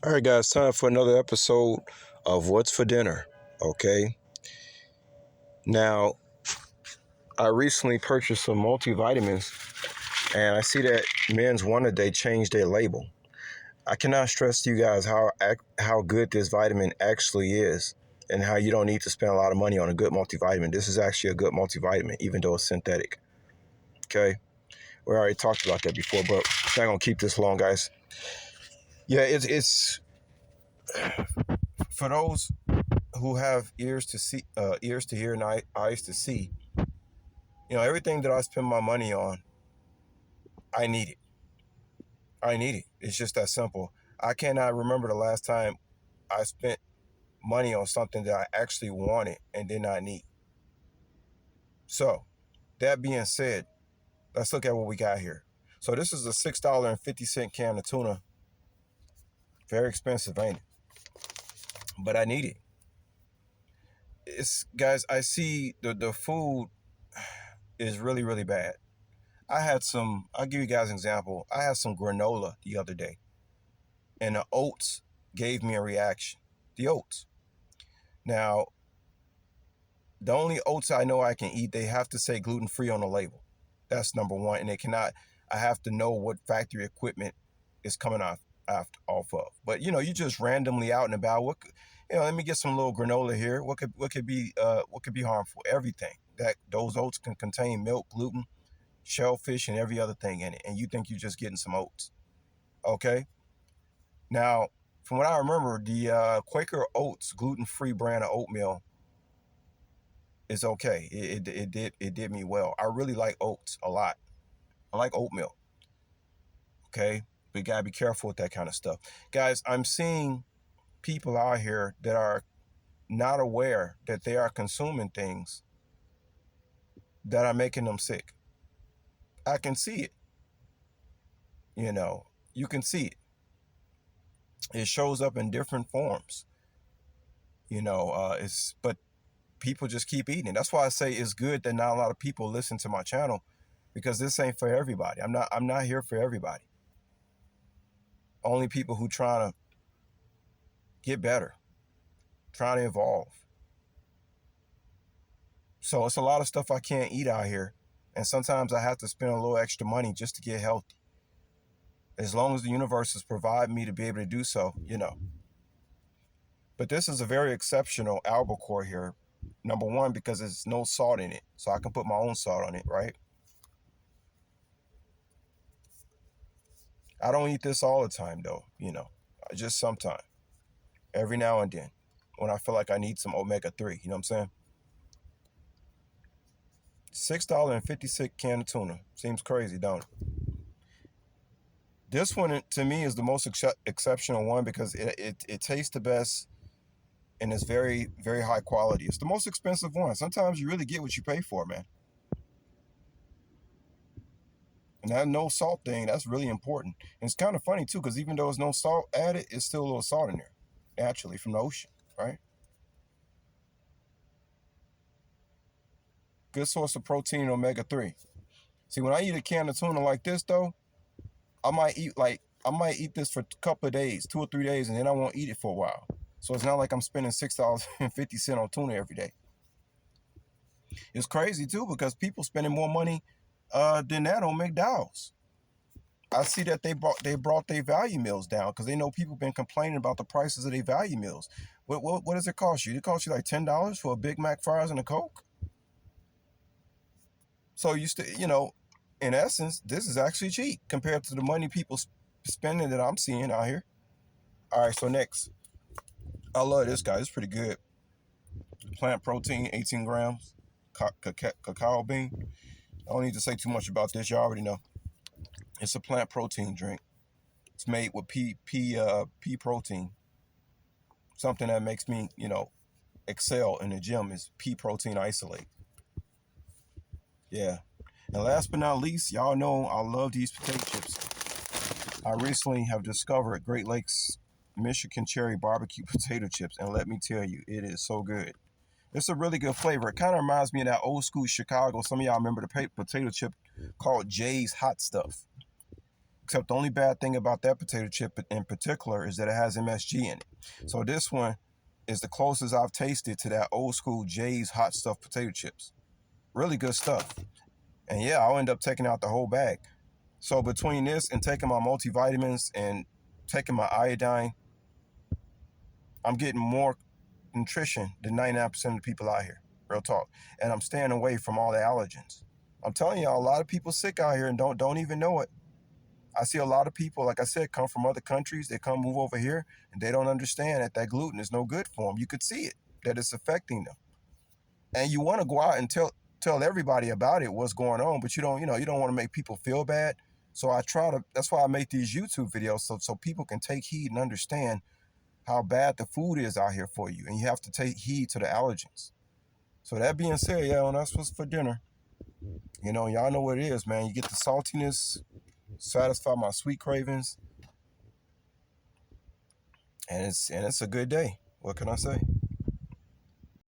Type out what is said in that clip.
All right, guys, time for another episode of What's for Dinner. Okay. Now, I recently purchased some multivitamins, and I see that Men's Wonder Day changed their label. I cannot stress to you guys how good this vitamin actually is, and how you don't need to spend a lot of money on a good multivitamin. This is actually a good multivitamin, even though it's synthetic. Okay. We already talked about that before, but it's not gonna keep this long, guys. Yeah, it's for those who have ears to hear, and eyes to see. Everything that I spend my money on, I need it. I need it. It's just that simple. I cannot remember the last time I spent money on something that I actually wanted and did not need. So, that being said, let's look at what we got here. So, this is a $6.50 can of tuna. Very expensive, ain't it? But I need it. Guys, I see the food is really, really bad. I'll give you guys an example. I had some granola the other day, and the oats gave me a reaction. The oats. Now, the only oats I know I can eat, they have to say gluten free on the label. That's number one. And I have to know what factory equipment is coming off of. But you just randomly out and about. Let me get some little granola here. What could be harmful? Everything. Those oats can contain milk, gluten, shellfish, and every other thing in it. And you think you're just getting some oats. Okay? Now, from what I remember, the Quaker Oats gluten-free brand of oatmeal is okay. It did me well. I really like oats a lot. I like oatmeal. Okay, but you gotta be careful with that kind of stuff, guys. I'm seeing people out here that are not aware that they are consuming things that are making them sick. I can see it. You can see it. It shows up in different forms. But people just keep eating it. That's why I say it's good that not a lot of people listen to my channel, because this ain't for everybody. I'm not here for everybody. Only people who trying to get better, trying to evolve. So it's a lot of stuff I can't eat out here, and sometimes I have to spend a little extra money just to get healthy. As long as the universe is providing me to be able to do so. But this is a very exceptional albacore here. Number one, because there's no salt in it, so I can put my own salt on it, right? I don't eat this all the time, though. Just sometimes, every now and then, when I feel like I need some omega-3. You know what I'm saying? $6.50 can of tuna seems crazy, don't it? This one to me is the most exceptional one because it tastes the best, and it's very, very high quality. It's the most expensive one. Sometimes you really get what you pay for, man. And that no salt thing, that's really important. And it's kind of funny too, because even though there's no salt added, it's still a little salt in there, naturally from the ocean, right? Good source of protein and omega-3. See, when I eat a can of tuna like this though, I might eat this for a couple of days, 2 or 3 days, and then I won't eat it for a while. So it's not like I'm spending $6.50 on tuna every day. It's crazy too, because people spending more money than that on McDonald's. I see that they brought their value meals down because they know people been complaining about the prices of their value meals. What does it cost you? It costs you like $10 for a Big Mac, fries, and a Coke. So in essence, this is actually cheap compared to the money people spending that I'm seeing out here. All right, so next, I love this guy. It's pretty good. Plant protein, 18 grams, cacao bean. I don't need to say too much about this. You already know. It's a plant protein drink. It's made with pea protein. Something that makes me, excel in the gym is pea protein isolate. Yeah. And last but not least, y'all know I love these potato chips. I recently have discovered Great Lakes Michigan Cherry Barbecue potato chips, and let me tell you, it is so good. It's a really good flavor. It kind of reminds me of that old school Chicago. Some of y'all remember the potato chip called Jay's Hot Stuff. Except the only bad thing about that potato chip in particular is that it has MSG in it. So this one is the closest I've tasted to that old school Jay's hot stuffed potato chips. Really good stuff. And yeah, I'll end up taking out the whole bag. So between this and taking my multivitamins and taking my iodine, I'm getting more nutrition than 99% of the people out here. Real talk. And I'm staying away from all the allergens. I'm telling y'all, a lot of people sick out here and don't even know it. I see a lot of people, like I said, come from other countries. They come move over here and they don't understand that gluten is no good for them. You could see it, that it's affecting them. And you want to go out and tell everybody about it, what's going on, but you don't want to make people feel bad. So that's why I make these YouTube videos so people can take heed and understand how bad the food is out here for you. And you have to take heed to the allergens. So that being said, yeah, when that's what's for dinner, y'all know what it is, man. You get the saltiness, satisfy my sweet cravings, and it's a good day. What can I say?